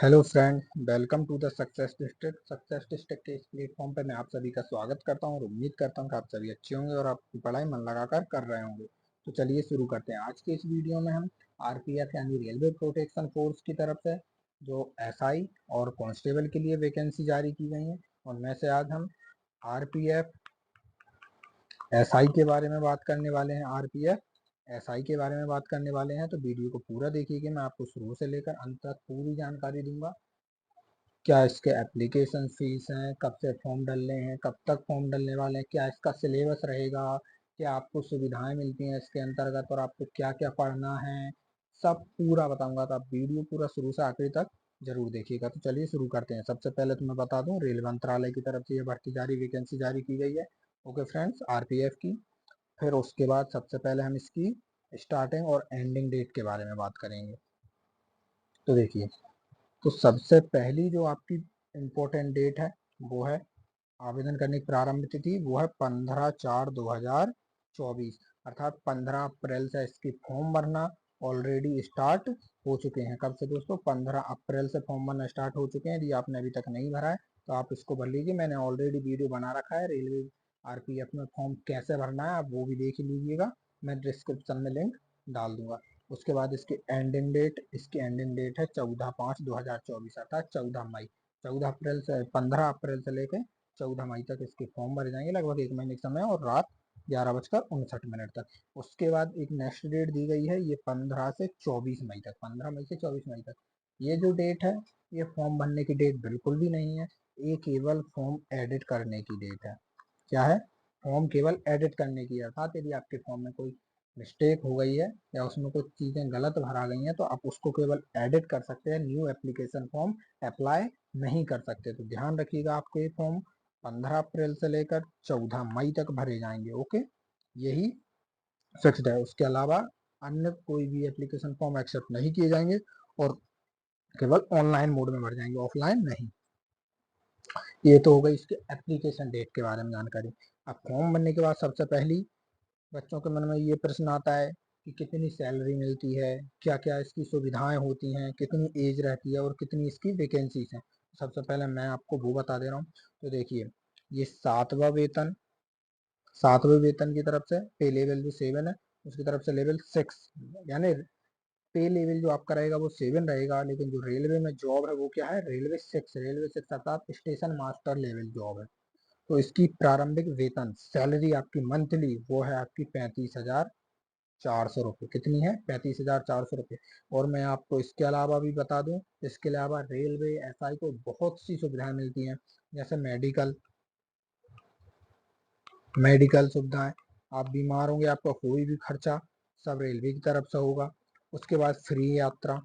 Hello friend, welcome to the success district के इस platform पर मैं आप सभी का स्वागत करता हूं और उम्मीद करता हूं कि आप सभी अच्छे होंगे और आपकी पढ़ाई मन लगाकर कर रहे होंगे। तो चलिए शुरू करते हैं। आज के इस वीडियो में हम आरपीएफ यानी रेलवे प्रोटेक्शन फोर्स की तरफ से जो एसआई और कांस्टेबल के लिए वैकेंसी जारी की गई है उनमें से आज हम आरपीएफ एसआई के बारे में बात करने वाले हैं। आरपीएफ एसआई के बारे में बात करने वाले हैं, तो वीडियो को पूरा देखिएगा। मैं आपको शुरू से लेकर अंत तक पूरी जानकारी दूंगा। क्या इसके एप्लीकेशन फीस हैं, कब से फॉर्म डलने हैं, कब तक फॉर्म डलने वाले हैं, क्या इसका सिलेबस रहेगा, क्या आपको सुविधाएं मिलती हैं इसके अंतर्गत और आपको क्या क्या पढ़ना है, सब पूरा बताऊंगा। तो आप वीडियो पूरा शुरू से आखिरी तक जरूर देखिएगा। तो चलिए शुरू करते हैं। सबसे पहले तो मैं बता दूं, रेल मंत्रालय की तरफ से ये भर्ती जारी वैकेंसी जारी की गई है। ओके फ्रेंड्स, आरपीएफ की। फिर उसके बाद सबसे पहले हम इसकी स्टार्टिंग और एंडिंग डेट के बारे में बात करेंगे। तो देखिए, तो सबसे पहली जो आपकी इम्पोर्टेंट डेट है वो है आवेदन करने की प्रारंभ तिथि, वो है 15/4/2024, अर्थात 15 अप्रैल से इसकी फॉर्म भरना ऑलरेडी स्टार्ट हो चुके हैं। कब से दोस्तों? 15 अप्रैल से फॉर्म भरना स्टार्ट हो चुके हैं। यदि आपने अभी तक नहीं भरा है तो आप इसको भर लीजिए। मैंने ऑलरेडी वीडियो बना रखा है रेलवे आरपीएफ में फॉर्म कैसे भरना है, आप वो भी देख लीजिएगा। मैं डिस्क्रिप्शन में लिंक डाल दूंगा। उसके बाद इसकी एंडिंग डेट है 14/5/2024, अर्थात 14 मई। 14 अप्रैल से 15 अप्रैल से लेकर 14 मई तक इसके फॉर्म भरे जाएंगे, लगभग 1 महीने का समय और रात 11:59 तक। उसके बाद एक नेक्स्ट डेट दी गई है, ये 15 से 24 मई तक, 15 मई से 24 मई तक। ये जो डेट है ये फॉर्म भरने की डेट बिल्कुल भी नहीं है, ये केवल फॉर्म एडिट करने की डेट है। क्या है? फॉर्म केवल एडिट करने की, अर्थात यदि आपके फॉर्म में कोई मिस्टेक हो गई है या उसमें कुछ चीज़ें गलत भरा गई हैं तो आप उसको केवल एडिट कर सकते हैं, न्यू एप्लीकेशन फॉर्म अप्लाई नहीं कर सकते। तो ध्यान रखिएगा, आपके ये फॉर्म 15 अप्रैल से लेकर 14 मई तक भरे जाएंगे। ओके, यही फिक्स्ड है। उसके अलावा अन्य कोई भी एप्लीकेशन फॉर्म एक्सेप्ट नहीं किए जाएंगे और केवल ऑनलाइन मोड में भर जाएंगे, ऑफलाइन नहीं। ये तो हो गई इसके एप्लीकेशन डेट के बारे में जानकारी। अब फॉर्म भरने के बाद सबसे पहली बच्चों के मन में ये प्रश्न आता है कि कितनी सैलरी मिलती है, क्या क्या इसकी सुविधाएं होती हैं, कितनी एज रहती है और कितनी इसकी वैकेंसीज हैं। सबसे पहले मैं आपको वो बता दे रहा हूँ। तो देखिए, ये सातवें वेतन की तरफ से पे लेवल जो 7 है उसकी तरफ से लेवल 6, यानी पे लेवल जो आपका रहेगा वो 7 रहेगा, लेकिन जो रेलवे में जॉब है वो क्या है? रेलवे 6 अर्थात स्टेशन मास्टर लेवल जॉब है। तो इसकी प्रारंभिक वेतन सैलरी आपकी मंथली वो है आपकी 35,400 रुपये। कितनी है? 35,400 रुपये। और मैं आपको इसके अलावा भी बता दूं, इसके अलावा रेलवे एसआई को बहुत सी सुविधाएं मिलती हैं, जैसे मेडिकल सुविधाएं। आप बीमार होंगे, आपका कोई भी खर्चा सब रेलवे की तरफ से होगा। उसके बाद फ्री यात्रा,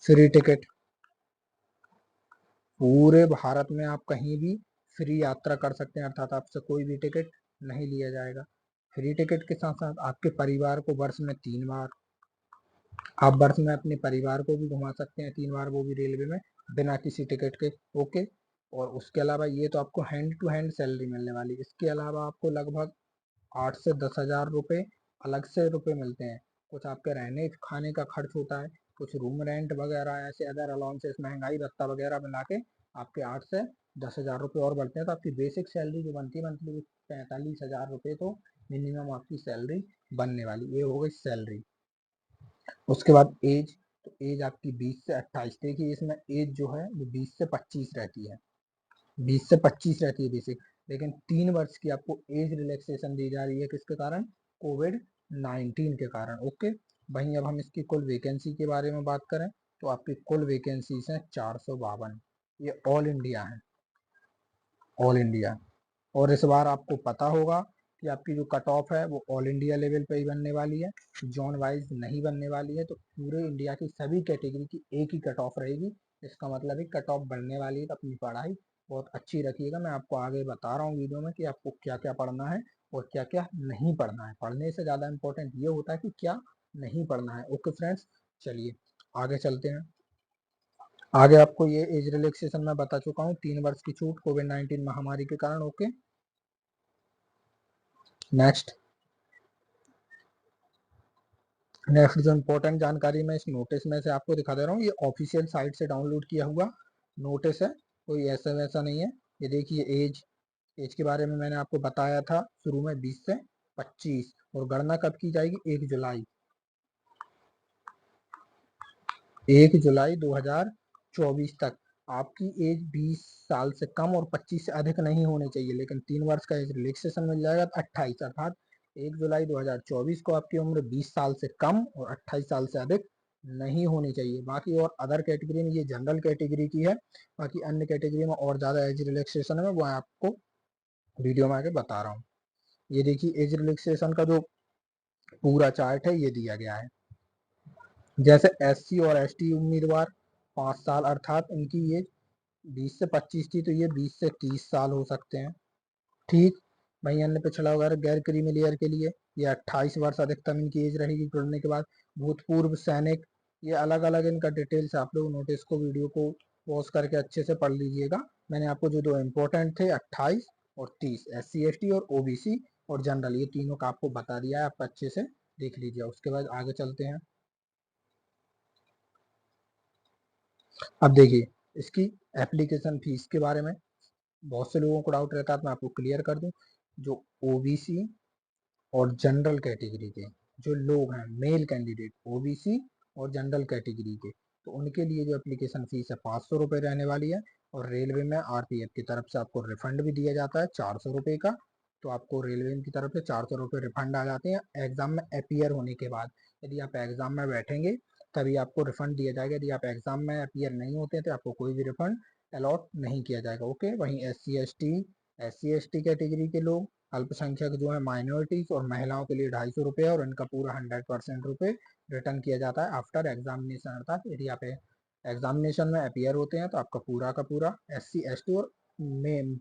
फ्री टिकट, पूरे भारत में आप कहीं भी फ्री यात्रा कर सकते हैं, अर्थात आपसे कोई भी टिकट नहीं लिया जाएगा। फ्री टिकट के साथ साथ आपके परिवार को वर्ष में 3 बार, आप वर्ष में अपने परिवार को भी घुमा सकते हैं 3 बार, वो भी रेलवे में बिना किसी टिकट के। ओके, और उसके अलावा ये तो आपको हैंड टू हैंड सैलरी मिलने वाली। इसके अलावा आपको लगभग 8 से 10 हज़ार रुपये अलग से रुपये मिलते हैं। कुछ आपके रहने खाने का खर्च होता है, कुछ रूम रेंट वगैरह, ऐसे अदर अलाउंसेस, महंगाई भत्ता वगैरह मिला के आपके 8 से 10 हज़ार रुपये और बढ़ते हैं। तो आपकी बेसिक सैलरी जो बनती है मंथली 45 हज़ार रुपये तो मिनिमम आपकी सैलरी बनने वाली। ये हो गई सैलरी। उसके बाद एज, तो एज आपकी 20 से 28। देखिए, इसमें एज जो है वो 20 से 25 रहती है, 20 से 25 रहती है बेसिक, लेकिन 3 वर्ष की आपको एज रिलैक्सेशन दी जा रही है। किसके कारण? कोविड-19 के कारण। ओके, वहीं अब हम इसकी कुल वैकेंसी के बारे में बात करें तो आपकी कुल वैकेंसीज हैं 452। ये ऑल इंडिया है, ऑल इंडिया। और इस बार आपको पता होगा कि आपकी जो कट ऑफ है वो ऑल इंडिया लेवल पे ही बनने वाली है, जोन वाइज नहीं बनने वाली है। तो पूरे इंडिया की सभी कैटेगरी की एक ही कट ऑफ रहेगी। इसका मतलब है कट ऑफ बढ़ने वाली है। तो अपनी पढ़ाई बहुत अच्छी रखिएगा। मैं आपको आगे बता रहा हूँ वीडियो में कि आपको क्या क्या पढ़ना है और क्या क्या नहीं पढ़ना है। पढ़ने से ज़्यादा इंपॉर्टेंट ये होता है कि क्या नहीं पढ़ना है। ओके फ्रेंड्स, चलिए आगे चलते हैं। आगे आपको ये एज रिलैक्सेशन मैं बता चुका हूँ, 3 वर्ष की छूट कोविड-19 महामारी के कारण। ओके, नेक्स्ट नेक्स्ट जो इम्पोर्टेंट जानकारी मैं इस नोटिस में से आपको दिखा दे रहा हूँ, ये ऑफिशियल साइट से डाउनलोड किया हुआ नोटिस है, कोई ऐसा वैसा नहीं है। ये देखिए एज एज के बारे में मैंने आपको बताया था शुरू में 20 से 25, और गणना कब की जाएगी 1 जुलाई 2024 तक। आपकी एज 20 साल से कम और 25 से अधिक नहीं होनी चाहिए, लेकिन 3 वर्ष का एज रिलैक्सेशन मिल जाएगा तो 28, अर्थात 1 जुलाई 2024 को आपकी उम्र 20 साल से कम और 28 साल से अधिक नहीं होनी चाहिए। बाकी और अदर कैटेगरी में, ये जनरल कैटेगरी की है, बाकी अन्य कैटेगरी में और ज़्यादा एज रिलैक्सेशन है, वो आपको वीडियो में आगे बता रहा हूँ। ये देखिए एज रिलैक्सेशन का जो पूरा चार्ट है ये दिया गया है। जैसे SC और ST उम्मीदवार 5 साल, अर्थात उनकी एज 20 से 25 थी, तो ये 20 से 30 साल हो सकते हैं। ठीक, वहीं अन्य पिछड़ा वगैरह गैर क्रीमी लेयर के लिए ये 28 वर्ष अधिकतम इनकी एज रहेगी जुड़ने के बाद। भूतपूर्व सैनिक, ये अलग अलग इनका डिटेल्स आप लोग नोटिस को, वीडियो को पॉज करके अच्छे से पढ़ लीजिएगा। मैंने आपको जो दो इम्पोर्टेंट थे 28 और 30, SC ST और OBC और जनरल, ये तीनों का आपको बता दिया है, आप अच्छे से देख लीजिए। उसके बाद आगे चलते हैं। अब देखिए इसकी एप्लीकेशन फीस के बारे में बहुत से लोगों को डाउट रहता है, तो मैं आपको क्लियर कर दूं। जो OBC और जनरल कैटेगरी के जो लोग हैं, मेल कैंडिडेट OBC और जनरल कैटेगरी के, तो उनके लिए जो एप्लीकेशन फीस है 500 रुपये रहने वाली है। और रेलवे में RPF की तरफ से आपको रिफंड भी दिया जाता है 400 रुपये का। तो आपको रेलवे की तरफ से 400 रुपये रिफंड आ जाते हैं एग्जाम में अपीयर होने के बाद। यदि आप एग्जाम में बैठेंगे तभी आपको रिफंड दिया जाएगा, यदि आप एग्जाम में अपीयर नहीं होते तो आपको कोई भी रिफंड अलॉट नहीं किया जाएगा। ओके, वहीं SC ST कैटेगरी के लोग, अल्पसंख्यक जो है माइनॉरिटीज और महिलाओं के लिए 250 रुपये, और इनका पूरा 100% रुपये रिटर्न किया जाता है आफ्टर एग्जामिनेशन, अर्थात यदि आप एग्जामिनेशन में अपीयर होते हैं तो आपका पूरा का पूरा SC ST और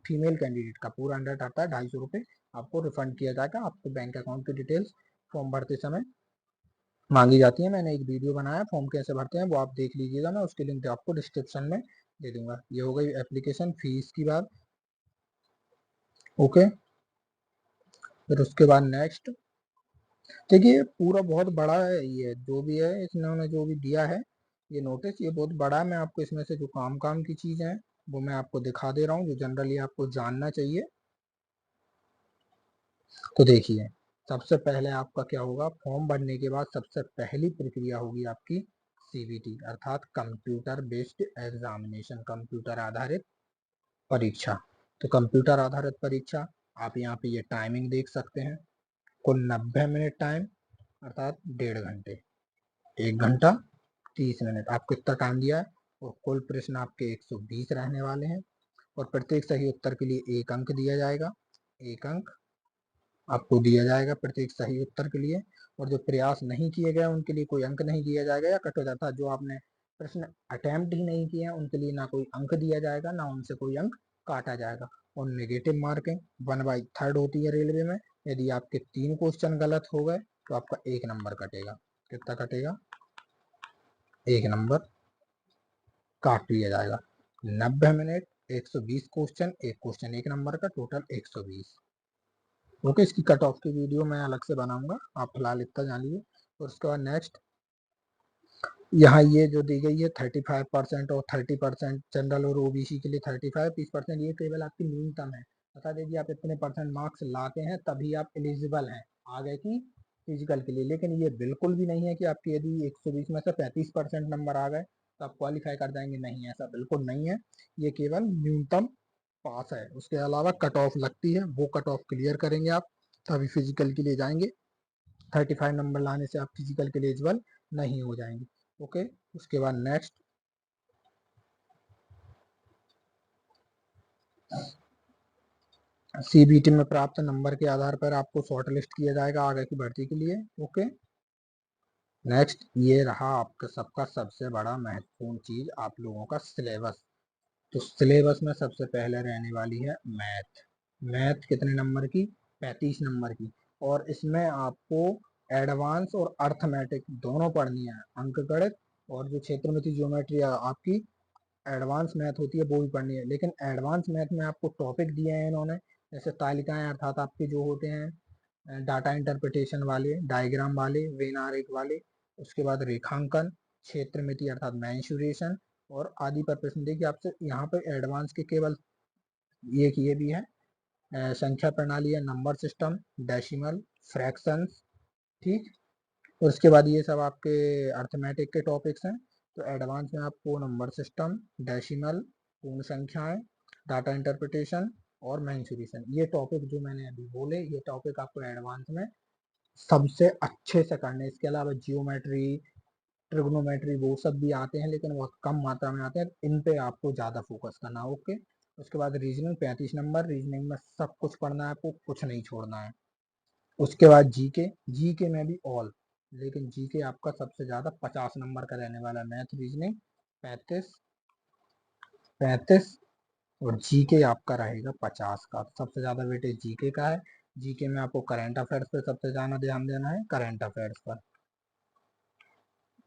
फीमेल कैंडिडेट का पूरा 100 आता है, 250 रुपये आपको रिफंड किया जाएगा। आपको बैंक अकाउंट की डिटेल्स फॉर्म भरते समय मांगी जाती है। मैंने एक वीडियो बनाया फॉर्म कैसे भरते हैं, वो आप देख लीजिएगा, मैं उसकी लिंक आपको डिस्क्रिप्शन में दे दूंगा। ये हो गई एप्लीकेशन फीस की बात। ओके, फिर उसके बाद नेक्स्ट देखिए पूरा बहुत बड़ा है, ये जो भी है इन्होंने जो भी दिया है ये नोटिस, ये बहुत बड़ा है। मैं आपको इसमें से जो काम काम की चीजें हैं वो मैं आपको दिखा दे रहा हूँ, जो जनरली आपको जानना चाहिए। तो देखिए सबसे पहले आपका क्या होगा, फॉर्म भरने के बाद सबसे पहली प्रक्रिया होगी आपकी CBT, अर्थात कंप्यूटर बेस्ड एग्जामिनेशन, कंप्यूटर आधारित परीक्षा। तो कंप्यूटर आधारित परीक्षा, आप यहाँ पे ये टाइमिंग देख सकते हैं, कुल 90 मिनट टाइम, अर्थात 1.5 घंटे, 1 घंटा 30 मिनट आपको इतना टाइम दिया है। और कुल प्रश्न आपके 120 रहने वाले हैं, और प्रत्येक सही उत्तर के लिए 1 अंक दिया जाएगा, 1 अंक आपको दिया जाएगा प्रत्येक सही उत्तर के लिए। और जो प्रयास नहीं किए गए उनके लिए कोई अंक नहीं दिया जाएगा या कट हो जाता है। जो आपने प्रश्न अटेम्प्ट ही नहीं किया उनके लिए ना कोई अंक दिया जाएगा, ना उनसे कोई अंक काटा जाएगा। और नेगेटिव मार्किंग 1/3 होती है रेलवे में, यदि आपके 3 क्वेश्चन गलत हो गए तो आपका 1 नंबर कटेगा। कितना कटेगा, 1 नंबर काट लिया जाएगा। 90 मिनट, 120 क्वेश्चन, एक क्वेश्चन 1 नंबर का, टोटल 120। ओके, इसकी कट ऑफ की वीडियो मैं अलग से बनाऊंगा, आप फिलहाल इतना जान लीजिए। और उसके बाद नेक्स्ट यहाँ ये जो दी गई है 35% और 30%, जनरल और OBC के लिए 35-30%, ये केवल आपकी न्यूनतम है। बता दीजिए आप इतने परसेंट मार्क्स लाते हैं तभी आप एलिजिबल हैं आगे की फिजिकल के लिए। लेकिन ये बिल्कुल भी नहीं है कि आपकी यदि 120 में से 35% नंबर आ गए तो आप क्वालिफाई कर जाएंगे, नहीं, ऐसा बिल्कुल नहीं है। ये केवल न्यूनतम पास है, उसके अलावा कट ऑफ लगती है, वो कट ऑफ क्लियर करेंगे आप तभी फिजिकल के लिए जाएंगे। 35 नंबर लाने से आप फिजिकल के लिए एलिजिबल नहीं हो जाएंगे। ओके, उसके बाद नेक्स्ट CBT में प्राप्त नंबर के आधार पर आपको शॉर्ट लिस्ट किया जाएगा आगे की भर्ती के लिए। ओके, नेक्स्ट ये रहा आपका सबका सबसे बड़ा महत्वपूर्ण चीज, आप लोगों का सिलेबस। तो सिलेबस में सबसे पहले रहने वाली है मैथ। मैथ कितने नंबर की, 35 नंबर की। और इसमें आपको एडवांस और अर्थमेटिक दोनों पढ़नी है, अंकगणित और जो क्षेत्रमिति ज्योमेट्री आपकी एडवांस मैथ होती है वो भी पढ़नी है। लेकिन एडवांस मैथ में आपको टॉपिक दिए हैं इन्होंने, जैसे तालिकाएं, अर्थात आपके जो होते हैं डाटा इंटरप्रिटेशन वाले, डायग्राम वाले, वेन आरेख वाले, उसके बाद रेखांकन, क्षेत्र मिति अर्थात मेंसुरेशन और आदि पर प्रश्न। देखिए आपसे यहाँ पर एडवांस के केवल ये भी है, संख्या प्रणाली है, नंबर सिस्टम, डेसिमल, फ्रैक्शंस, ठीक। और उसके बाद ये सब आपके अर्थमेटिक के टॉपिक्स हैं। तो एडवांस में आपको नंबर सिस्टम, डेसिमल, पूर्ण संख्याएं, डाटा इंटरप्रिटेशन और मेंसुरेशन, ये टॉपिक जो मैंने अभी बोले, ये टॉपिक आपको एडवांस में सबसे अच्छे से करने। इसके अलावा जियोमेट्री, ट्रिग्नोमेट्री वो सब भी आते हैं, लेकिन बहुत कम मात्रा में आते हैं, इन पे आपको ज़्यादा फोकस करना है। ओके। उसके बाद रीजनिंग 35 नंबर, रीजनिंग में सब कुछ पढ़ना है आपको, कुछ नहीं छोड़ना है। उसके बाद जीके, जीके में भी ऑल, लेकिन जीके आपका सबसे ज़्यादा 50 नंबर का रहने वाला है। मैथ रीजनिंग 35 और जीके आपका रहेगा 50 का। सबसे ज़्यादा वेटेज जीके का है। जीके में आपको करंट अफेयर्स पे सबसे ज़्यादा ध्यान देना है, करंट अफेयर्स पर,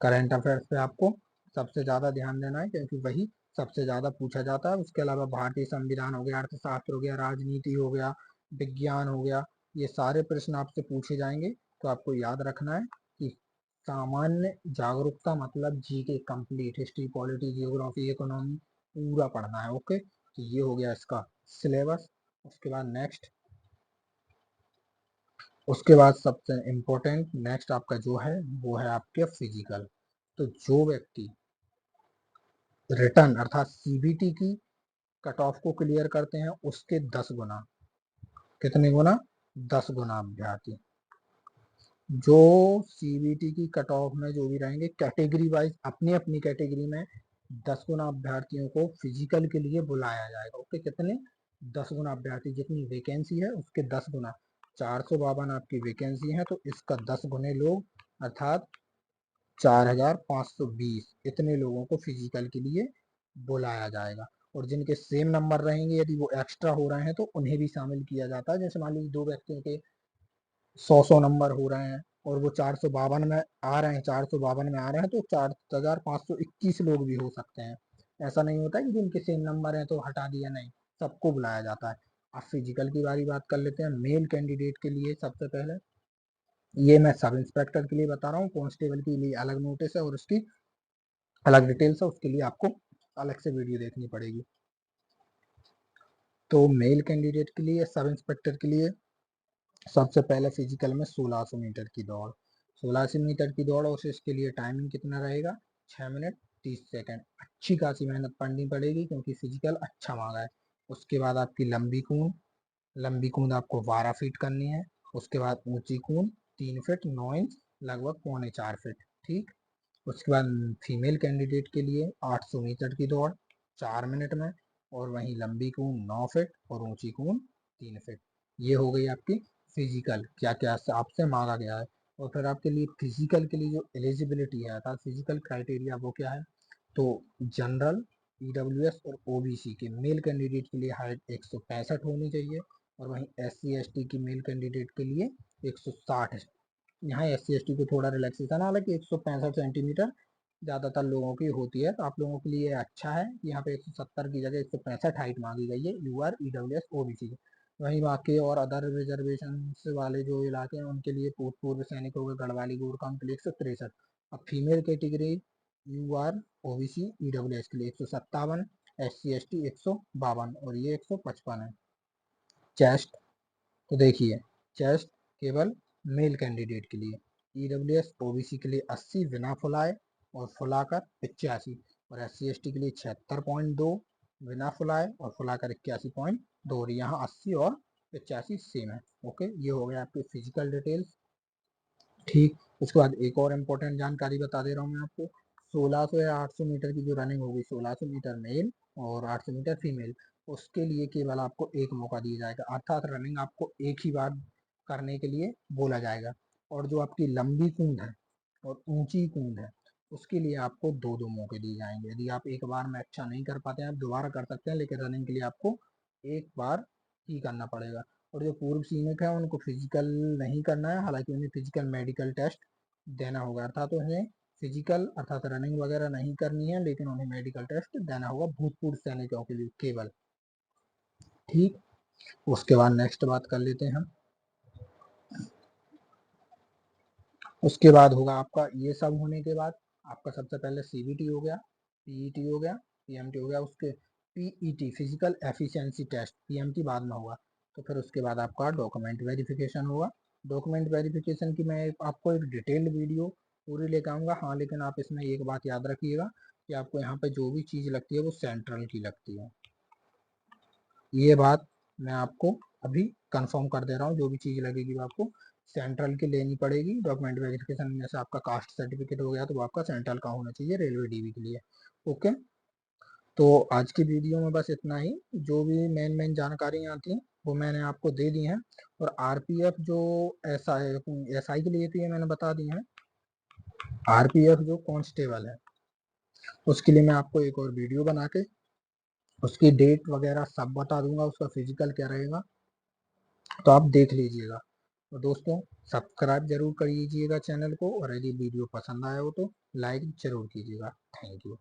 करंट अफेयर्स पे आपको सबसे ज़्यादा ध्यान देना है, क्योंकि वही सबसे ज़्यादा पूछा जाता है। उसके अलावा भारतीय संविधान हो गया, अर्थशास्त्र हो गया, राजनीति हो गया, विज्ञान हो गया, ये सारे प्रश्न आपसे पूछे जाएंगे। तो आपको याद रखना है कि सामान्य जागरूकता मतलब GK complete, history, polity, geography, economy पूरा पढ़ना है। ओके, तो ये हो गया इसका सिलेबस। उसके बाद नेक्स्ट, उसके बाद सबसे इम्पोर्टेंट नेक्स्ट आपका जो है वो है आपके फिजिकल। तो जो व्यक्ति रिटर्न अर्थात सीबीटी की कट ऑफ को क्लियर करते हैं, उसके 10 गुना, कितने गुना, 10 गुना अभ्यर्थी जो सीबीटी की कट ऑफ में जो भी रहेंगे, कैटेगरी वाइज अपनी अपनी कैटेगरी में 10 गुना अभ्यर्थियों को फिजिकल के लिए बुलाया जाएगा। ओके, कितने, 10 गुना अभ्यर्थी, जितनी वैकेंसी है उसके 10 गुना, 452 आपकी वैकेंसी है, तो इसका 10 गुने लोग अर्थात 4520 इतने लोगों को फिजिकल के लिए बुलाया जाएगा। और जिनके सेम नंबर रहेंगे, यदि वो एक्स्ट्रा हो रहे हैं तो उन्हें भी शामिल किया जाता है। जैसे मान लीजिए 2 व्यक्तियों के 100 नंबर हो रहे हैं और वो 452 में आ रहे हैं, 452 में आ रहे हैं, तो 4521 लोग भी हो सकते हैं। ऐसा नहीं होता कि जिनके सेम नंबर है तो हटा दिया, नहीं, सबको बुलाया जाता है। अब फिजिकल की बारी बात कर लेते हैं। मेल कैंडिडेट के लिए सबसे पहले, ये मैं सब इंस्पेक्टर के लिए बता रहा हूँ, कांस्टेबल के लिए अलग नोटिस है और उसकी अलग डिटेल्स है, उसके लिए आपको अलग से वीडियो देखनी पड़ेगी। तो मेल कैंडिडेट के लिए, सब इंस्पेक्टर के लिए सबसे पहले फिजिकल में 1600 मीटर की दौड़, 1600 मीटर की दौड़, और इसके लिए टाइमिंग कितना रहेगा, 6 मिनट 30 सेकंड। अच्छी खासी मेहनत पड़नी पड़ेगी क्योंकि फिजिकल अच्छा मांगा है। उसके बाद आपकी लंबी कूद, लंबी कूद आपको 12 फीट करनी है। उसके बाद ऊंची कूद 3 फीट 9 इंच, लगभग 3.25 फीट, ठीक। उसके बाद फीमेल कैंडिडेट के लिए 800 मीटर की दौड़ 4 मिनट में, और वहीं लंबी कूद 9 फीट और ऊंची कूद 3 फीट। ये हो गई आपकी फिजिकल, क्या क्या आपसे मांगा गया है। और फिर आपके लिए फिजिकल के लिए जो एलिजिबिलिटी है अर्थात फिजिकल क्राइटेरिया वो क्या है, तो जनरल, ईडब्ल्यूएस और ओबीसी के मेल कैंडिडेट के लिए हाइट 165 होनी चाहिए, और वहीं एससी एसटी की मेल कैंडिडेट के लिए 160 है। यहाँ एससी एसटी को थोड़ा रिलैक्सेशन, हालांकि 165 सेंटीमीटर ज़्यादातर लोगों की होती है, तो आप लोगों के लिए अच्छा है। यहाँ पे 170 की जगह 165 हाइट मांगी गई है यूआर, ईडब्ल्यूएस, ओबीसी। वहीं बाकी और अदर रिजर्वेशन वाले जो इलाके हैं उनके लिए भूतपूर्व सैनिक हो गए, गढ़वाली गोरखा, उनके लिए 163। अब female category UR, OBC, EWS के लिए 157, एससी एसटी 152 और ये 155 है। चेस्ट, तो देखिए चेस्ट केवल मेल कैंडिडेट के लिए, ईडब्ल्यूएस ओबीसी के लिए 80 बिना फुलाए और फुलाकर 85, और एससी एसटी के लिए 76.2 बिना फुलाए और फुलाकर 81.2, और यहाँ 80 और 85 सेम है। ओके, ये हो गया आपके फिजिकल डिटेल्स, ठीक। उसके बाद एक और इम्पोर्टेंट जानकारी बता दे रहा हूँ मैं आपको, 1600 या 800 मीटर की जो रनिंग होगी, 1600 मीटर मेल और 800 मीटर फीमेल, उसके लिए केवल आपको एक मौका दिया जाएगा, अर्थात रनिंग आपको एक ही बार करने के लिए बोला जाएगा। और जो आपकी लंबी कूद है और ऊंची कूद है, उसके लिए आपको 2-2 मौके दिए जाएंगे। यदि आप एक बार में अच्छा नहीं कर पाते हैं, आप दोबारा कर सकते हैं, लेकिन रनिंग के लिए आपको एक बार ही करना पड़ेगा। और जो पूर्व सैनिक है उनको फिजिकल नहीं करना है, हालांकि उन्हें फिजिकल मेडिकल टेस्ट देना होगा, अर्थात उन्हें फिजिकल अर्थात रनिंग वगैरह नहीं करनी है, लेकिन उन्हें मेडिकल टेस्ट देना होगा भूतपूर्व सैनिकों के लिए केवल, ठीक। उसके बाद नेक्स्ट बात कर लेते हैं हम। उसके बाद होगा आपका ये सब होने के बाद आपका सबसे पहले सीबीटी हो गया, पीईटी हो गया, पीएमटी हो गया। उसके PET physical efficiency test, PMT बाद में होगा। तो फिर उसके बाद आपका डॉक्यूमेंट वेरिफिकेशन होगा। डॉक्यूमेंट वेरिफिकेशन की मैं आपको एक डिटेल्ड वीडियो पूरी लेकर आऊँगा। हाँ, लेकिन आप इसमें एक बात याद रखिएगा कि आपको यहाँ पे जो भी चीज़ लगती है वो सेंट्रल की लगती है। ये बात मैं आपको अभी कंफर्म कर दे रहा हूँ, जो भी चीज़ लगेगी वो आपको सेंट्रल की लेनी पड़ेगी। डॉक्यूमेंट वेरिफिकेशन में से आपका कास्ट सर्टिफिकेट हो गया तो वो आपका सेंट्रल का होना चाहिए रेलवे डीबी के लिए। ओके, तो आज की वीडियो में बस इतना ही। जो भी मेन जानकारियाँ थी वो मैंने आपको दे दी हैं। और आरपीएफ जो एसआई के लिए तो ये मैंने बता दी हैं। आरपीएफ जो कांस्टेबल है उसके लिए मैं आपको एक और वीडियो बना के उसकी डेट वगैरह सब बता दूंगा, उसका फिजिकल क्या रहेगा, तो आप देख लीजिएगा। तो दोस्तों, सब्सक्राइब जरूर करिएगा चैनल को, और यदि वीडियो पसंद आया हो तो लाइक जरूर कीजिएगा। Thank you.